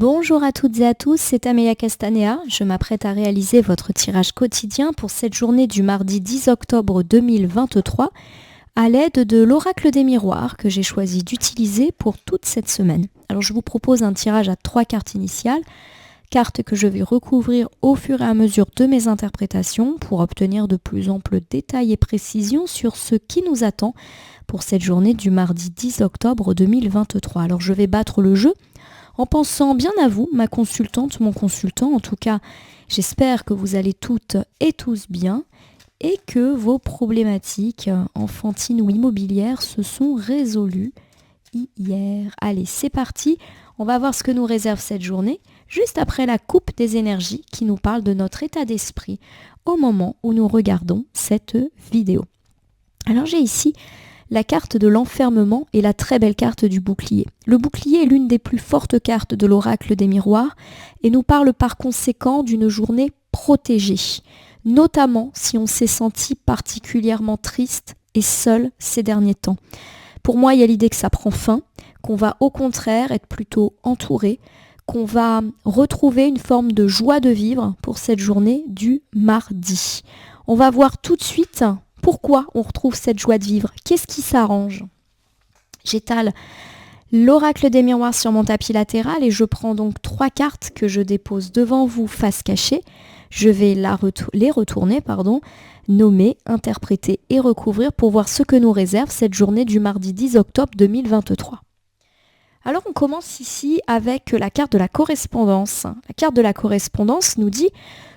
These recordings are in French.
Bonjour à toutes et à tous, c'est Amélia Castanea. Je m'apprête à réaliser votre tirage quotidien pour cette journée du mardi 10 octobre 2023 à l'aide de l'oracle des miroirs que j'ai choisi d'utiliser pour toute cette semaine. Alors je vous propose un tirage à 3 cartes initiales, cartes que je vais recouvrir au fur et à mesure de mes interprétations pour obtenir de plus amples détails et précisions sur ce qui nous attend pour cette journée du mardi 10 octobre 2023. Alors je vais battre le jeu en pensant bien à vous, ma consultante, mon consultant. En tout cas, j'espère que vous allez toutes et tous bien et que vos problématiques enfantines ou immobilières se sont résolues hier. Allez, c'est parti. On va voir ce que nous réserve cette journée, juste après la coupe des énergies qui nous parle de notre état d'esprit au moment où nous regardons cette vidéo. Alors j'ai ici la carte de l'enfermement et la très belle carte du bouclier. Le bouclier est l'une des plus fortes cartes de l'oracle des miroirs et nous parle par conséquent d'une journée protégée, notamment si on s'est senti particulièrement triste et seul ces derniers temps. Pour moi, il y a l'idée que ça prend fin, qu'on va au contraire être plutôt entouré, qu'on va retrouver une forme de joie de vivre pour cette journée du mardi. On va voir tout de suite pourquoi on retrouve cette joie de vivre. Qu'est-ce qui s'arrange ? J'étale l'oracle des miroirs sur mon tapis latéral et je prends donc 3 cartes que je dépose devant vous face cachée. Je vais les retourner, nommer, interpréter et recouvrir pour voir ce que nous réserve cette journée du mardi 10 octobre 2023. Alors on commence ici avec la carte de la correspondance. La carte de la correspondance nous dit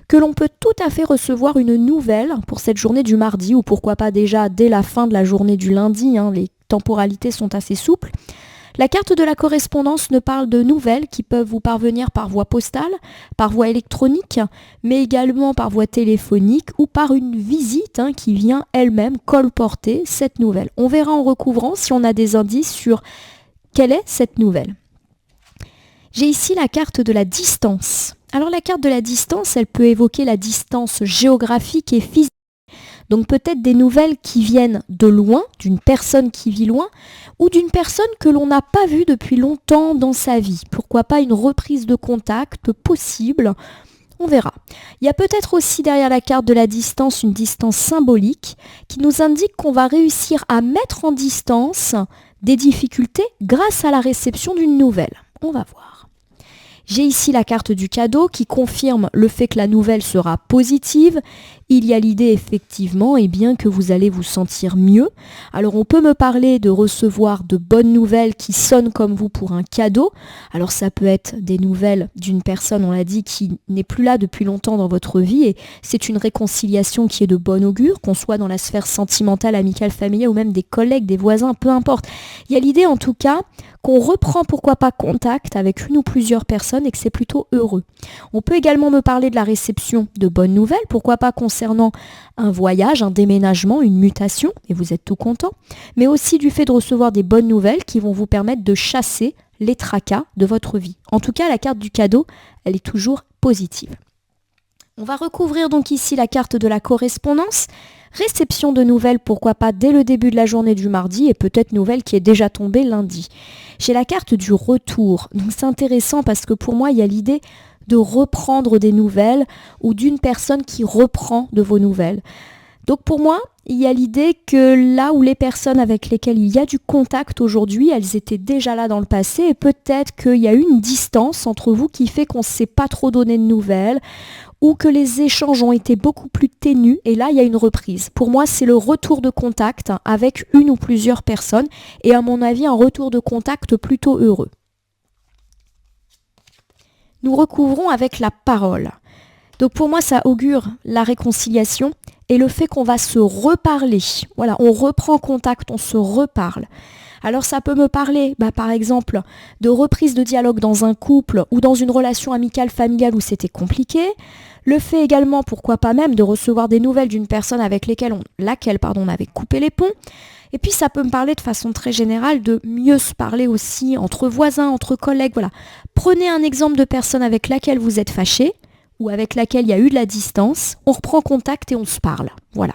que l'on peut tout à fait recevoir une nouvelle pour cette journée du mardi ou pourquoi pas déjà dès la fin de la journée du lundi, les temporalités sont assez souples. La carte de la correspondance ne parle de nouvelles qui peuvent vous parvenir par voie postale, par voie électronique, mais également par voie téléphonique ou par une visite qui vient elle-même colporter cette nouvelle. On verra en recouvrant si on a des indices sur quelle est cette nouvelle. J'ai ici la carte de la distance. Alors la carte de la distance, elle peut évoquer la distance géographique et physique. Donc peut-être des nouvelles qui viennent de loin, d'une personne qui vit loin, ou d'une personne que l'on n'a pas vue depuis longtemps dans sa vie. Pourquoi pas une reprise de contact possible ? On verra. Il y a peut-être aussi derrière la carte de la distance une distance symbolique qui nous indique qu'on va réussir à mettre en distance des difficultés grâce à la réception d'une nouvelle. On va voir. J'ai ici la carte du cadeau qui confirme le fait que la nouvelle sera positive. Il y a l'idée effectivement que vous allez vous sentir mieux. Alors on peut me parler de recevoir de bonnes nouvelles qui sonnent comme vous pour un cadeau. Alors ça peut être des nouvelles d'une personne, on l'a dit, qui n'est plus là depuis longtemps dans votre vie et c'est une réconciliation qui est de bon augure, qu'on soit dans la sphère sentimentale, amicale, familiale ou même des collègues, des voisins, peu importe. Il y a l'idée en tout cas qu'on reprend pourquoi pas contact avec une ou plusieurs personnes et que c'est plutôt heureux. On peut également me parler de la réception de bonnes nouvelles, pourquoi pas concernant un voyage, un déménagement, une mutation, et vous êtes tout content, mais aussi du fait de recevoir des bonnes nouvelles qui vont vous permettre de chasser les tracas de votre vie. En tout cas, la carte du cadeau, elle est toujours positive. On va recouvrir donc ici la carte de la correspondance. Réception de nouvelles, pourquoi pas dès le début de la journée du mardi et peut-être nouvelle qui est déjà tombée lundi. J'ai la carte du retour, donc c'est intéressant parce que pour moi il y a l'idée de reprendre des nouvelles ou d'une personne qui reprend de vos nouvelles. Donc pour moi, il y a l'idée que là où les personnes avec lesquelles il y a du contact aujourd'hui, elles étaient déjà là dans le passé et peut-être qu'il y a eu une distance entre vous qui fait qu'on ne s'est pas trop donné de nouvelles ou que les échanges ont été beaucoup plus ténus et là il y a une reprise. Pour moi c'est le retour de contact avec une ou plusieurs personnes et à mon avis un retour de contact plutôt heureux. Nous recouvrons avec la parole. Donc pour moi ça augure la réconciliation et le fait qu'on va se reparler. Voilà, on reprend contact, on se reparle. Alors ça peut me parler, par exemple, de reprise de dialogue dans un couple ou dans une relation amicale, familiale où c'était compliqué. Le fait également, pourquoi pas même, de recevoir des nouvelles d'une personne avec laquelle on avait coupé les ponts. Et puis ça peut me parler de façon très générale de mieux se parler aussi entre voisins, entre collègues. Voilà. Prenez un exemple de personne avec laquelle vous êtes fâché ou avec laquelle il y a eu de la distance. On reprend contact et on se parle. Voilà.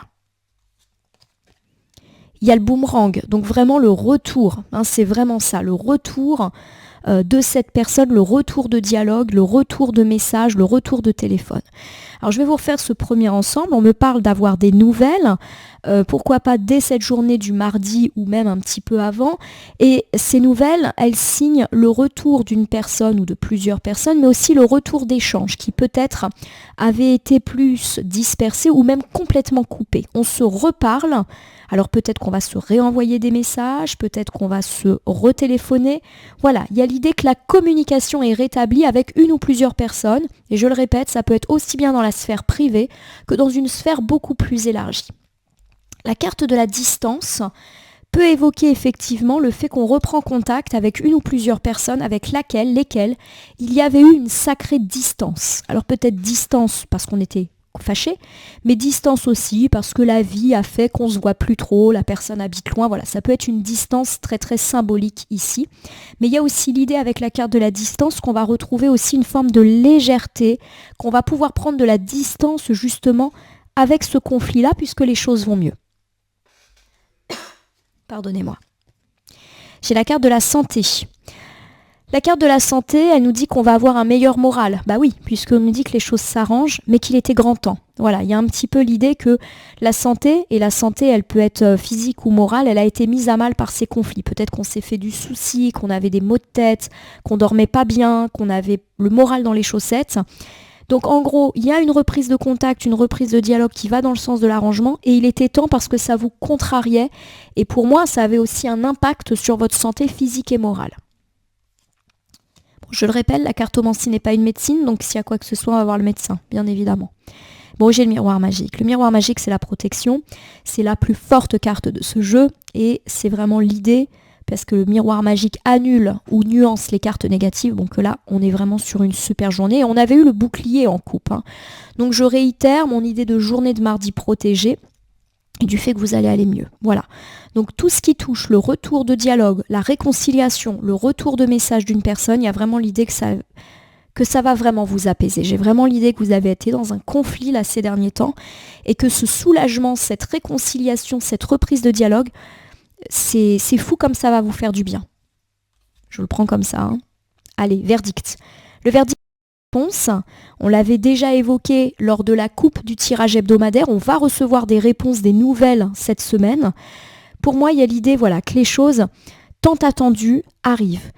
Il y a le boomerang, donc vraiment le retour. C'est vraiment ça, le retour de cette personne, le retour de dialogue, le retour de message, le retour de téléphone. Alors je vais vous refaire ce premier ensemble. On me parle d'avoir des nouvelles, pourquoi pas dès cette journée du mardi ou même un petit peu avant. Et ces nouvelles, elles signent le retour d'une personne ou de plusieurs personnes, mais aussi le retour d'échanges qui peut-être avaient été plus dispersés ou même complètement coupés. On se reparle. Alors peut-être qu'on va se réenvoyer des messages, peut-être qu'on va se retéléphoner. Voilà, il y a l'idée que la communication est rétablie avec une ou plusieurs personnes. Et je le répète, ça peut être aussi bien dans la sphère privée que dans une sphère beaucoup plus élargie. La carte de la distance peut évoquer effectivement le fait qu'on reprend contact avec une ou plusieurs personnes avec lesquelles il y avait eu une sacrée distance. Alors peut-être distance parce qu'on était fâché, mais distance aussi parce que la vie a fait qu'on se voit plus trop, la personne habite loin, voilà, ça peut être une distance très très symbolique ici. Mais il y a aussi l'idée avec la carte de la distance qu'on va retrouver aussi une forme de légèreté, qu'on va pouvoir prendre de la distance justement avec ce conflit-là puisque les choses vont mieux. Pardonnez-moi. J'ai la carte de la santé. La carte de la santé, elle nous dit qu'on va avoir un meilleur moral. Bah oui, puisqu'on nous dit que les choses s'arrangent, mais qu'il était grand temps. Voilà, il y a un petit peu l'idée que la santé, elle peut être physique ou morale, elle a été mise à mal par ces conflits. Peut-être qu'on s'est fait du souci, qu'on avait des maux de tête, qu'on dormait pas bien, qu'on avait le moral dans les chaussettes. Donc en gros, il y a une reprise de contact, une reprise de dialogue qui va dans le sens de l'arrangement et il était temps parce que ça vous contrariait et pour moi, ça avait aussi un impact sur votre santé physique et morale. Je le répète, la cartomancie n'est pas une médecine, donc s'il y a quoi que ce soit, on va voir le médecin, bien évidemment. Bon, j'ai le miroir magique. Le miroir magique, c'est la protection. C'est la plus forte carte de ce jeu et c'est vraiment l'idée parce que le miroir magique annule ou nuance les cartes négatives. Donc là, on est vraiment sur une super journée. Et on avait eu le bouclier en coupe. Donc je réitère mon idée de journée de mardi protégée et du fait que vous allez aller mieux. Voilà. Donc tout ce qui touche le retour de dialogue, la réconciliation, le retour de message d'une personne, il y a vraiment l'idée que ça va vraiment vous apaiser. J'ai vraiment l'idée que vous avez été dans un conflit là ces derniers temps et que ce soulagement, cette réconciliation, cette reprise de dialogue, c'est fou comme ça va vous faire du bien. Je le prends comme ça. Allez, verdict. Le verdict réponse, on l'avait déjà évoqué lors de la coupe du tirage hebdomadaire, on va recevoir des réponses, des nouvelles cette semaine. Pour moi, il y a l'idée que les choses tant attendues arrivent.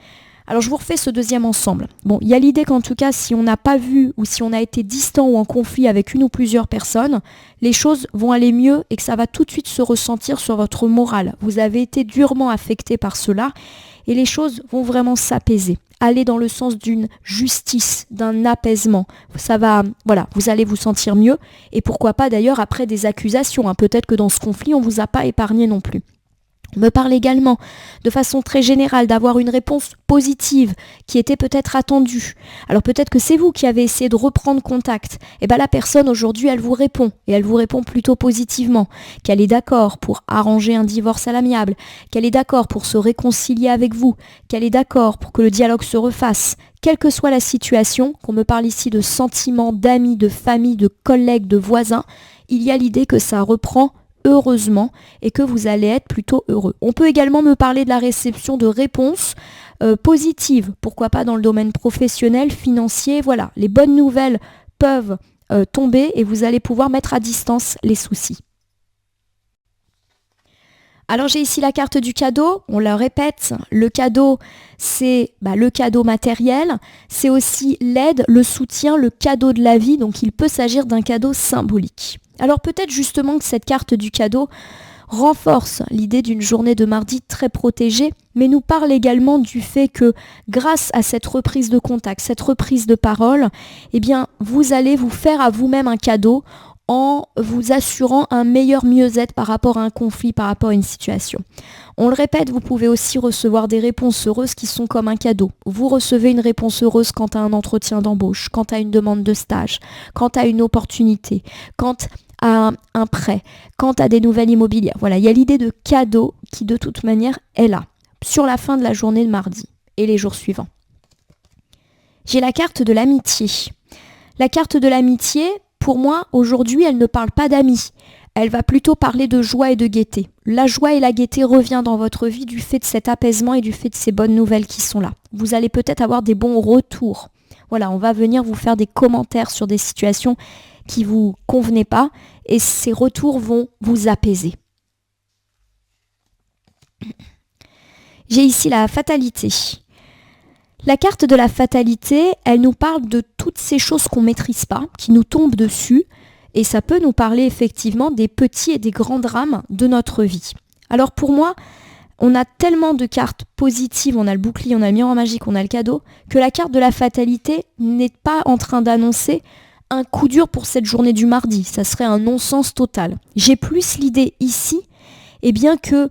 Alors je vous refais ce deuxième ensemble. Bon, il y a l'idée qu'en tout cas, si on n'a pas vu ou si on a été distant ou en conflit avec une ou plusieurs personnes, les choses vont aller mieux et que ça va tout de suite se ressentir sur votre morale. Vous avez été durement affecté par cela et les choses vont vraiment s'apaiser. Aller dans le sens d'une justice, d'un apaisement. Ça va, vous allez vous sentir mieux et pourquoi pas d'ailleurs après des accusations. Peut-être que dans ce conflit, on ne vous a pas épargné non plus. On me parle également, de façon très générale, d'avoir une réponse positive qui était peut-être attendue. Alors peut-être que c'est vous qui avez essayé de reprendre contact. Et bien la personne aujourd'hui, elle vous répond. Et elle vous répond plutôt positivement. Qu'elle est d'accord pour arranger un divorce à l'amiable. Qu'elle est d'accord pour se réconcilier avec vous. Qu'elle est d'accord pour que le dialogue se refasse. Quelle que soit la situation, qu'on me parle ici de sentiments, d'amis, de famille, de collègues, de voisins, il y a l'idée que ça reprend heureusement et que vous allez être plutôt heureux. On peut également me parler de la réception de réponses positives, pourquoi pas dans le domaine professionnel, financier, voilà. Les bonnes nouvelles peuvent tomber et vous allez pouvoir mettre à distance les soucis. Alors j'ai ici la carte du cadeau, on le répète, le cadeau c'est le cadeau matériel, c'est aussi l'aide, le soutien, le cadeau de la vie, donc il peut s'agir d'un cadeau symbolique. Alors peut-être justement que cette carte du cadeau renforce l'idée d'une journée de mardi très protégée, mais nous parle également du fait que grâce à cette reprise de contact, cette reprise de parole, eh bien vous allez vous faire à vous-même un cadeau en vous assurant un meilleur mieux-être par rapport à un conflit, par rapport à une situation. On le répète, vous pouvez aussi recevoir des réponses heureuses qui sont comme un cadeau. Vous recevez une réponse heureuse quant à un entretien d'embauche, quant à une demande de stage, quant à une opportunité, quant à un prêt, quant à des nouvelles immobilières. Voilà, il y a l'idée de cadeau qui de toute manière est là, sur la fin de la journée de mardi et les jours suivants. J'ai la carte de l'amitié. La carte de l'amitié, pour moi, aujourd'hui, elle ne parle pas d'amis. Elle va plutôt parler de joie et de gaieté. La joie et la gaieté revient dans votre vie du fait de cet apaisement et du fait de ces bonnes nouvelles qui sont là. Vous allez peut-être avoir des bons retours. Voilà, on va venir vous faire des commentaires sur des situations qui ne vous convenaient pas et ces retours vont vous apaiser. J'ai ici la fatalité. La carte de la fatalité, elle nous parle de toutes ces choses qu'on ne maîtrise pas, qui nous tombent dessus, et ça peut nous parler effectivement des petits et des grands drames de notre vie. Alors pour moi, on a tellement de cartes positives, on a le bouclier, on a le miroir magique, on a le cadeau, que la carte de la fatalité n'est pas en train d'annoncer un coup dur pour cette journée du mardi. Ça serait un non-sens total. J'ai plus l'idée ici, que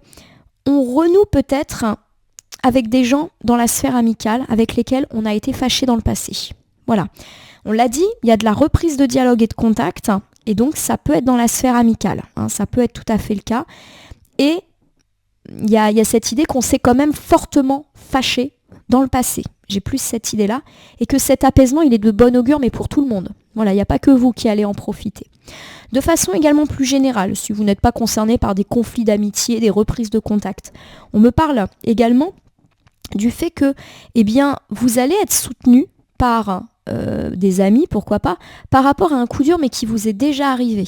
on renoue peut-être avec des gens dans la sphère amicale avec lesquels on a été fâché dans le passé. Voilà. On l'a dit, il y a de la reprise de dialogue et de contact, et donc ça peut être dans la sphère amicale. Ça peut être tout à fait le cas. Et il y a cette idée qu'on s'est quand même fortement fâché dans le passé. J'ai plus cette idée-là. Et que cet apaisement, il est de bon augure, mais pour tout le monde. Voilà, il n'y a pas que vous qui allez en profiter. De façon également plus générale, si vous n'êtes pas concerné par des conflits d'amitié, des reprises de contact, on me parle également du fait que vous allez être soutenu par des amis, pourquoi pas, par rapport à un coup dur, mais qui vous est déjà arrivé.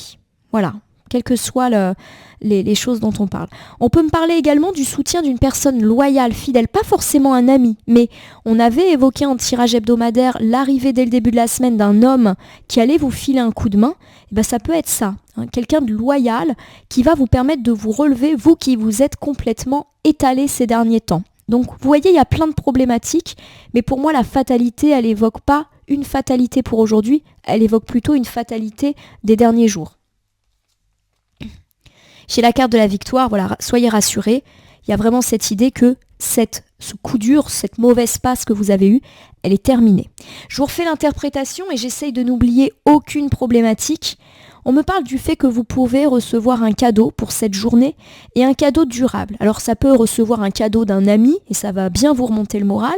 Voilà, quelles que soient les choses dont on parle. On peut me parler également du soutien d'une personne loyale, fidèle, pas forcément un ami, mais on avait évoqué en tirage hebdomadaire l'arrivée dès le début de la semaine d'un homme qui allait vous filer un coup de main. Ça peut être ça, quelqu'un de loyal qui va vous permettre de vous relever, vous qui vous êtes complètement étalé ces derniers temps. Donc vous voyez, il y a plein de problématiques, mais pour moi la fatalité, elle évoque pas une fatalité pour aujourd'hui, elle évoque plutôt une fatalité des derniers jours. Chez la carte de la victoire, voilà, soyez rassurés, il y a vraiment cette idée que ce coup dur, cette mauvaise passe que vous avez eue, elle est terminée. Je vous refais l'interprétation et j'essaye de n'oublier aucune problématique. On me parle du fait que vous pouvez recevoir un cadeau pour cette journée et un cadeau durable. Alors ça peut recevoir un cadeau d'un ami et ça va bien vous remonter le moral.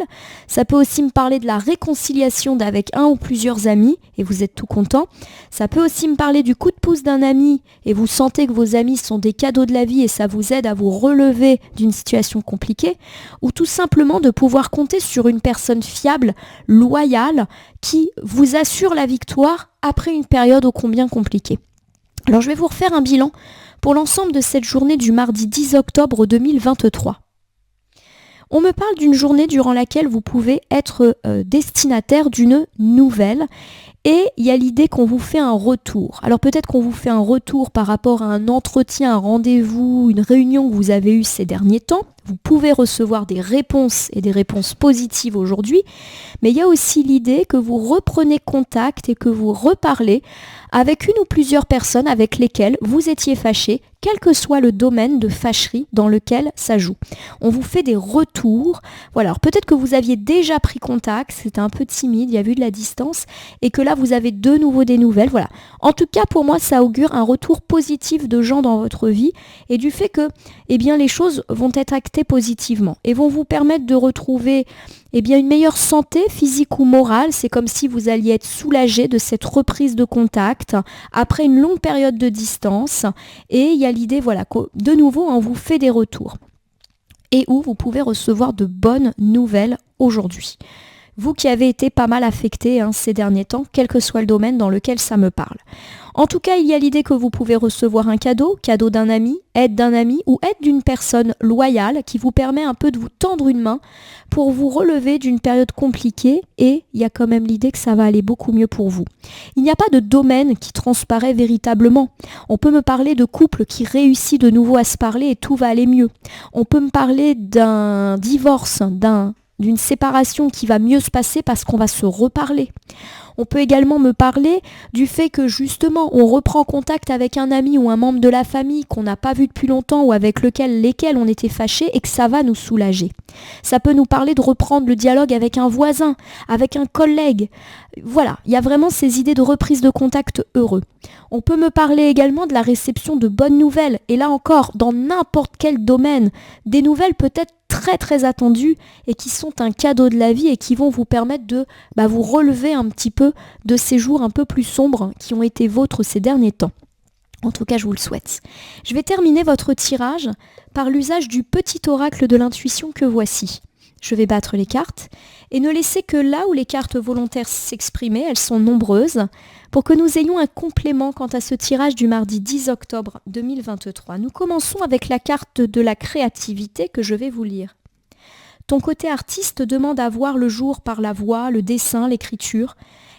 Ça peut aussi me parler de la réconciliation avec un ou plusieurs amis et vous êtes tout content. Ça peut aussi me parler du coup de pouce d'un ami et vous sentez que vos amis sont des cadeaux de la vie et ça vous aide à vous relever d'une situation compliquée. Ou tout simplement de pouvoir compter sur une personne fiable, loyale, qui vous assure la victoire après une période ô combien compliquée. Alors je vais vous refaire un bilan pour l'ensemble de cette journée du mardi 10 octobre 2023. On me parle d'une journée durant laquelle vous pouvez être destinataire d'une nouvelle et il y a l'idée qu'on vous fait un retour. Alors peut-être qu'on vous fait un retour par rapport à un entretien, un rendez-vous, une réunion que vous avez eue ces derniers temps. Vous pouvez recevoir des réponses et des réponses positives aujourd'hui, mais il y a aussi l'idée que vous reprenez contact et que vous reparlez avec une ou plusieurs personnes avec lesquelles vous étiez fâché, quel que soit le domaine de fâcherie dans lequel ça joue. On vous fait des retours. Voilà, alors peut-être que vous aviez déjà pris contact, c'était un peu timide, il y a eu de la distance, et que là vous avez de nouveau des nouvelles. Voilà. En tout cas, pour moi, ça augure un retour positif de gens dans votre vie et du fait que les choses vont être actées positivement et vont vous permettre de retrouver une meilleure santé physique ou morale. C'est comme si vous alliez être soulagé de cette reprise de contact après une longue période de distance. Et il y a l'idée, que de nouveau, on vous fait des retours. Et où vous pouvez recevoir de bonnes nouvelles aujourd'hui. Vous qui avez été pas mal affecté ces derniers temps, quel que soit le domaine dans lequel ça me parle. En tout cas, il y a l'idée que vous pouvez recevoir un cadeau d'un ami, aide d'un ami ou aide d'une personne loyale qui vous permet un peu de vous tendre une main pour vous relever d'une période compliquée et il y a quand même l'idée que ça va aller beaucoup mieux pour vous. Il n'y a pas de domaine qui transparaît véritablement. On peut me parler de couple qui réussit de nouveau à se parler et tout va aller mieux. On peut me parler d'un divorce, d'une séparation qui va mieux se passer parce qu'on va se reparler. On peut également me parler du fait que justement on reprend contact avec un ami ou un membre de la famille qu'on n'a pas vu depuis longtemps ou avec lesquels on était fâchés et que ça va nous soulager. Ça peut nous parler de reprendre le dialogue avec un voisin, avec un collègue. Voilà, il y a vraiment ces idées de reprise de contact heureux. On peut me parler également de la réception de bonnes nouvelles et là encore, dans n'importe quel domaine, des nouvelles peut-être très très attendues et qui sont un cadeau de la vie et qui vont vous permettre de vous relever un petit peu de ces jours un peu plus sombres qui ont été vôtres ces derniers temps. En tout cas, je vous le souhaite. Je vais terminer votre tirage par l'usage du petit oracle de l'intuition que voici. Je vais battre les cartes et ne laisser que là où les cartes volontaires s'exprimer, elles sont nombreuses, pour que nous ayons un complément quant à ce tirage du mardi 10 octobre 2023. Nous commençons avec la carte de la créativité que je vais vous lire. Ton côté artiste demande à voir le jour par la voix, le dessin, l'écriture.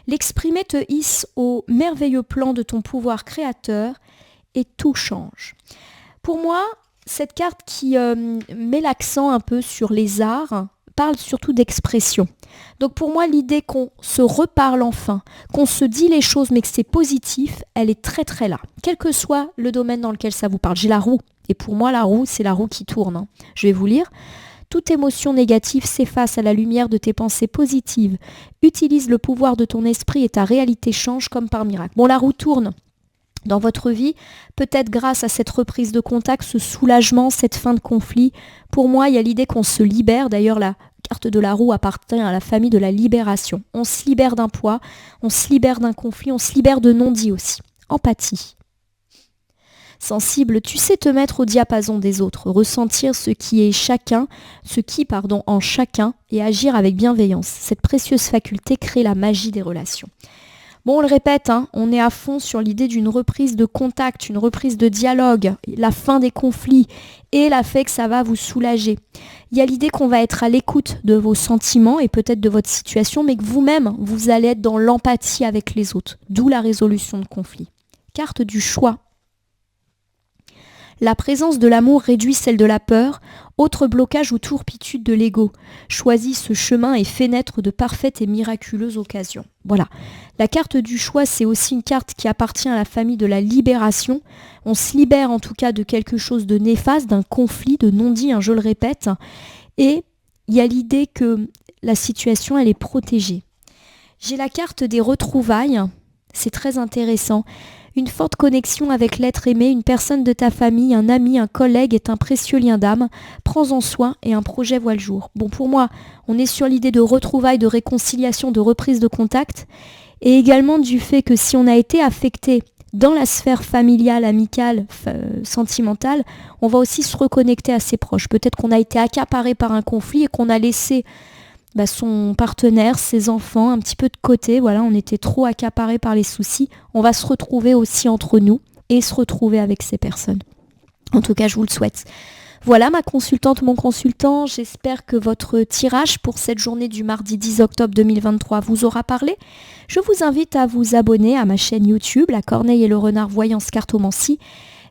L'exprimer te hisse au merveilleux plan de ton pouvoir créateur et tout change. Pour moi, cette carte qui met l'accent un peu sur les arts parle surtout d'expression. Donc pour moi, l'idée qu'on se reparle enfin, qu'on se dit les choses mais que c'est positif, elle est très très là. Quel que soit le domaine dans lequel ça vous parle. J'ai la roue. Et pour moi, la roue, c'est la roue qui tourne. Hein. Je vais vous lire. Toute émotion négative s'efface à la lumière de tes pensées positives. Utilise le pouvoir de ton esprit et ta réalité change comme par miracle. Bon, la roue tourne dans votre vie, peut-être grâce à cette reprise de contact, ce soulagement, cette fin de conflit. Pour moi, il y a l'idée qu'on se libère. D'ailleurs, la carte de la roue appartient à la famille de la libération. On se libère d'un poids, on se libère d'un conflit, on se libère de non-dits aussi. Empathie. Sensible, tu sais te mettre au diapason des autres, ressentir ce qui en chacun et agir avec bienveillance. Cette précieuse faculté crée la magie des relations. Bon, on le répète, on est à fond sur l'idée d'une reprise de contact, une reprise de dialogue, la fin des conflits et la fait que ça va vous soulager. Il y a l'idée qu'on va être à l'écoute de vos sentiments et peut-être de votre situation, mais que vous-même, vous allez être dans l'empathie avec les autres, d'où la résolution de conflits. Carte du choix. La présence de l'amour réduit celle de la peur, autre blocage ou tourpitude de l'ego. Choisis ce chemin et fais naître de parfaites et miraculeuses occasions. Voilà. La carte du choix, c'est aussi une carte qui appartient à la famille de la libération. On se libère en tout cas de quelque chose de néfaste, d'un conflit, de non-dit, je le répète. Et il y a l'idée que la situation, elle est protégée. J'ai la carte des retrouvailles. C'est très intéressant. Une forte connexion avec l'être aimé, une personne de ta famille, un ami, un collègue est un précieux lien d'âme. Prends-en soin et un projet voit le jour. Bon, pour moi, on est sur l'idée de retrouvailles, de réconciliation, de reprise de contact et également du fait que si on a été affecté dans la sphère familiale, amicale, sentimentale, on va aussi se reconnecter à ses proches. Peut-être qu'on a été accaparé par un conflit et qu'on a laissé son partenaire, ses enfants, un petit peu de côté. Voilà, on était trop accaparés par les soucis. On va se retrouver aussi entre nous et se retrouver avec ces personnes. En tout cas, je vous le souhaite. Voilà ma consultante, mon consultant. J'espère que votre tirage pour cette journée du mardi 10 octobre 2023 vous aura parlé. Je vous invite à vous abonner à ma chaîne YouTube, La Corneille et le Renard Voyance Cartomancie,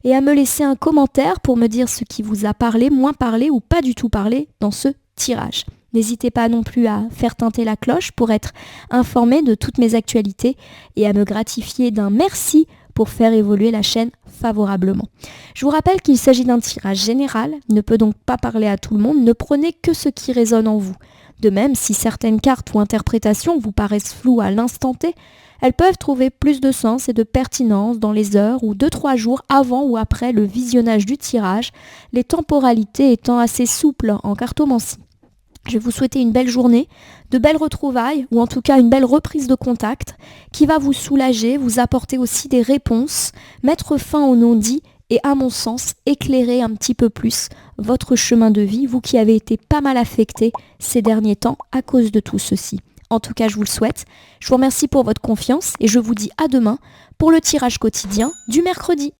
et à me laisser un commentaire pour me dire ce qui vous a parlé, moins parlé ou pas du tout parlé dans ce tirage. N'hésitez pas non plus à faire tinter la cloche pour être informé de toutes mes actualités et à me gratifier d'un merci pour faire évoluer la chaîne favorablement. Je vous rappelle qu'il s'agit d'un tirage général, il ne peut donc pas parler à tout le monde, ne prenez que ce qui résonne en vous. De même, si certaines cartes ou interprétations vous paraissent floues à l'instant T, elles peuvent trouver plus de sens et de pertinence dans les heures ou 2-3 jours avant ou après le visionnage du tirage, les temporalités étant assez souples en cartomancie. Je vais vous souhaiter une belle journée, de belles retrouvailles ou en tout cas une belle reprise de contact qui va vous soulager, vous apporter aussi des réponses, mettre fin aux non-dits et à mon sens éclairer un petit peu plus votre chemin de vie, vous qui avez été pas mal affecté ces derniers temps à cause de tout ceci. En tout cas, je vous le souhaite. Je vous remercie pour votre confiance et je vous dis à demain pour le tirage quotidien du mercredi.